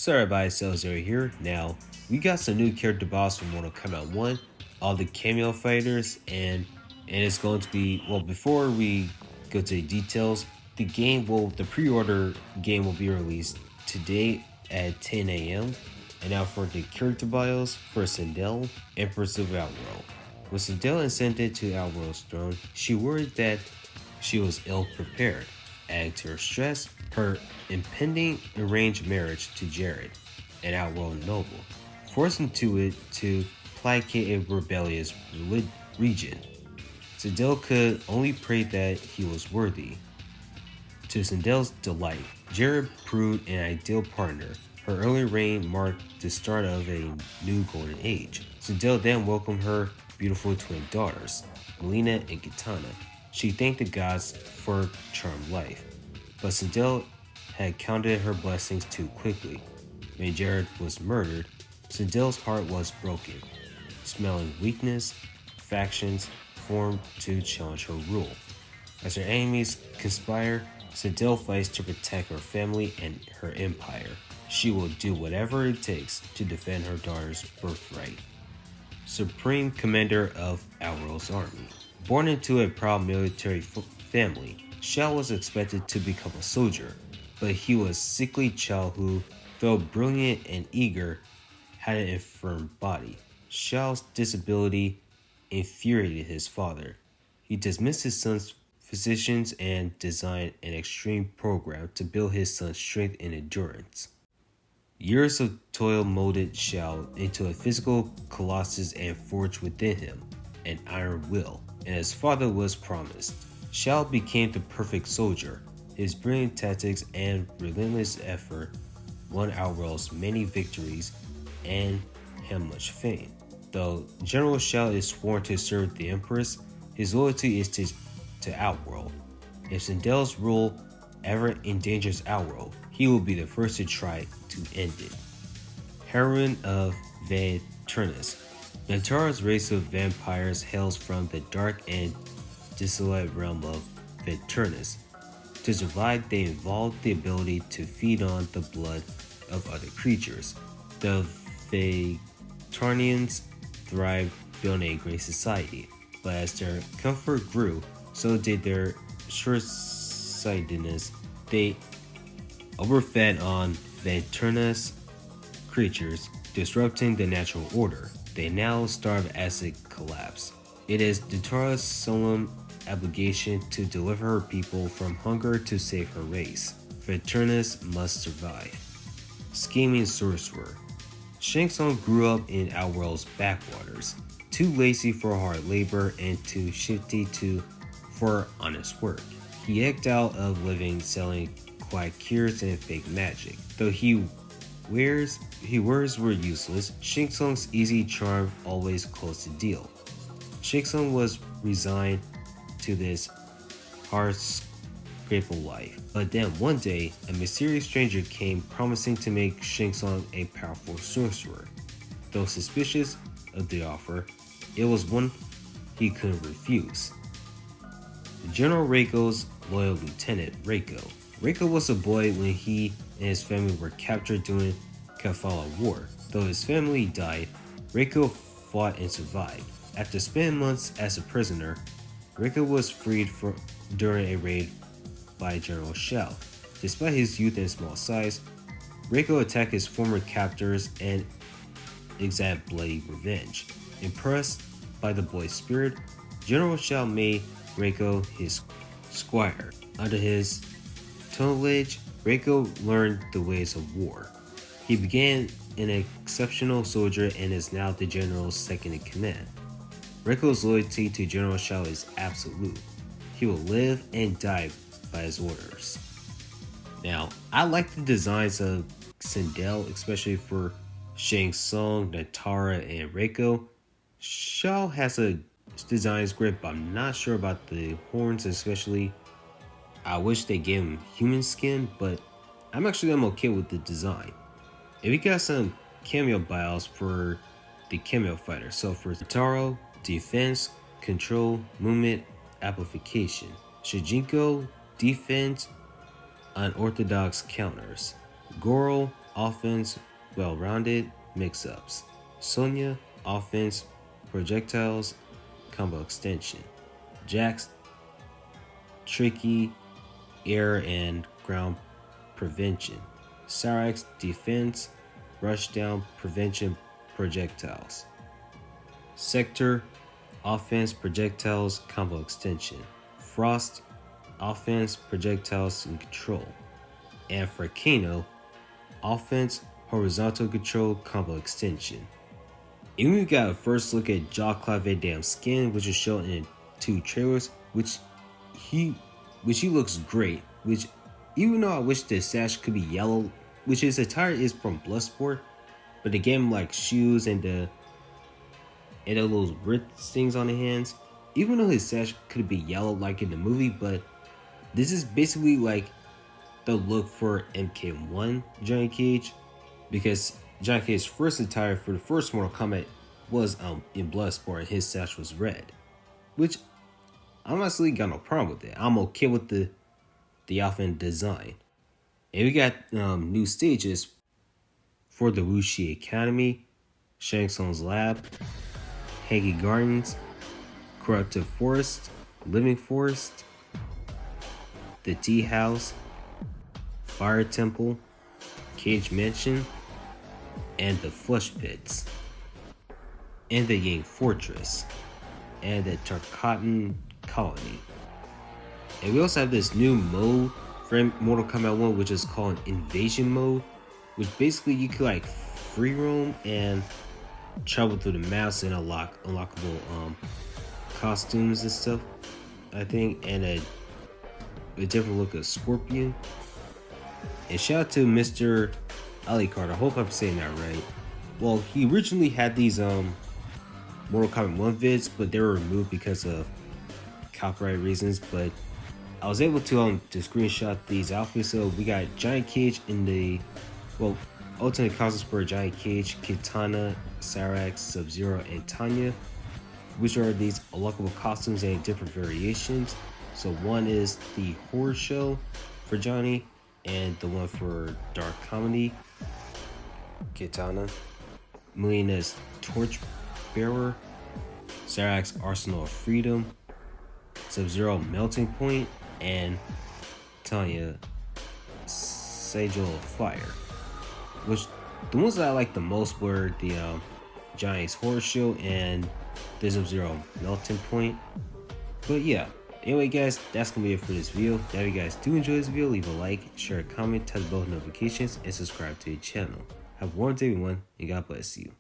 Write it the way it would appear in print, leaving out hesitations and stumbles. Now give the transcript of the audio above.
Sorry everybody, Zero here. Now, we got some new character boss from Mortal Kombat 1, all the cameo fighters, and it's going to be, well, before we go to the details, the pre-order game will be released today at 10 a.m. And now for the character bios for Sindel, Empress of Outworld. When Sindel ascended to Outworld's throne, she worried that she was ill-prepared. Adding to her stress, her impending arranged marriage to Jared, an Outworld noble, forced Intuit to placate a rebellious region. Sindel could only pray that he was worthy. To Sindel's delight, Jared proved an ideal partner. Her early reign marked the start of a new golden age. Sindel then welcomed her beautiful twin daughters, Melina and Kitana. She thanked the gods for her charmed life, but Sindel had counted her blessings too quickly. When Jared was murdered, Sindel's heart was broken. Smelling weakness, factions formed to challenge her rule. As her enemies conspire, Sindel fights to protect her family and her empire. She will do whatever it takes to defend her daughter's birthright. Supreme Commander of Outworld's army. Born into a proud military family, Shao was expected to become a soldier, but he was a sickly child who, though brilliant and eager, had an infirm body. Shao's disability infuriated his father. He dismissed his son's physicians and designed an extreme program to build his son's strength and endurance. Years of toil molded Shao into a physical colossus and forged within him an iron will, and his father was promised. Shao became the perfect soldier. His brilliant tactics and relentless effort won Outworld's many victories and him much fame. Though General Shao is sworn to serve the Empress, his loyalty is to Outworld. If Sindel's rule ever endangers Outworld, he will be the first to try to end it. Heroine of Venturnus. Ventura's race of vampires hails from the dark and desolate realm of Venturnus. To survive, they evolved the ability to feed on the blood of other creatures. The Vatarnians thrived building a great society, but as their comfort grew, so did their short-sightedness. They overfed on Venturnus creatures, disrupting the natural order. They now starve as it collapses. It is Dutara's solemn obligation to deliver her people from hunger to save her race. Venturnus must survive. Scheming sorcerer. Shang Tsung grew up in Outworld's backwaters, too lazy for hard labor and too shifty for honest work. He egged out of living selling quiet cures and fake magic. Though his words were useless, Shang Tsung's easy charm always closed the deal. Shang Tsung was resigned to this hard-scrapable life. But then one day, a mysterious stranger came promising to make Shang Tsung a powerful sorcerer. Though suspicious of the offer, it was one he couldn't refuse. General Reiko's loyal lieutenant, Reiko. Reiko was a boy when he and his family were captured during Kafala War. Though his family died, Reiko fought and survived. After spending months as a prisoner, Reiko was freed during a raid by General Shao. Despite his youth and small size, Reiko attacked his former captors and exacted bloody revenge. Impressed by the boy's spirit, General Shao made Reiko his squire. Under his tutelage, Reiko learned the ways of war. He began an exceptional soldier and is now the general's second in command. Reiko's loyalty to General Shao is absolute. He will live and die by his orders. Now, I like the designs of Sindel, especially for Shang Tsung, Natara, and Reiko. Shao has a design great, but I'm not sure about the horns, especially. I wish they gave him human skin, but I'm okay with the design. If we got some cameo bios for the cameo fighter, so for Taro, defense, control, movement, amplification. Shijinko, defense, unorthodox counters. Goro, offense, well-rounded mix-ups. Sonya, offense, projectiles, combo extension. Jax, tricky, air and ground prevention. Cyrax, defense, rushdown, prevention, projectiles. Sector, offense, projectiles, combo extension. Frost, offense, projectiles, and control. And for Kano, offense, horizontal control, combo extension. And we got a first look at Jean-Claude Van Damme Skin, which was shown in 2 trailers, which he looks great. Which, even though I wish the sash could be yellow, which his attire is from Bloodsport, but they gave him like shoes and the little wrist things on the hands. Even though his sash could be yellow like in the movie, but this is basically like the look for MK1 Johnny Cage, because Johnny Cage's first attire for the first Mortal Kombat was in Bloodsport, and his sash was red, which I'm honestly got no problem with it. I'm okay with the outfit design. And we got new stages for the Wuxi Academy, Shang Tsung's Lab, Haggy Gardens, Corruptive Forest, Living Forest, the Tea House, Fire Temple, Cage Mansion, and the Flush Pits, and the Yang Fortress, and the Tarkatan Colony. And we also have this new mode for Mortal Kombat 1, which is called Invasion Mode, which basically you could like free roam and travel through the maps and unlockable costumes and stuff, I think, and a different look of Scorpion. And shout out to Mr. Alucard, I hope I'm saying that right. Well, he originally had these Mortal Kombat 1 vids, but they were removed because of copyright reasons. But I was able to screenshot these outfits. So we got Giant Cage in the alternate costumes for Giant Cage, Kitana, Cyrax, Sub-Zero, and Tanya, which are these unlockable costumes and different variations. So one is the horror show for Johnny, and the one for dark comedy, Kitana, Melina's Torchbearer, Cyrax Arsenal of Freedom, Sub-Zero Melting Point, and Tanya Sigil of Fire. Which the ones that I liked the most were the Johnny's Horror Show and the Sub-Zero Melting Point. But yeah, anyway guys, that's gonna be it for this video. Now if you guys do enjoy this video, leave a like, share a comment, tap the bell notifications, and subscribe to the channel. Have a wonderful day everyone, and God bless you.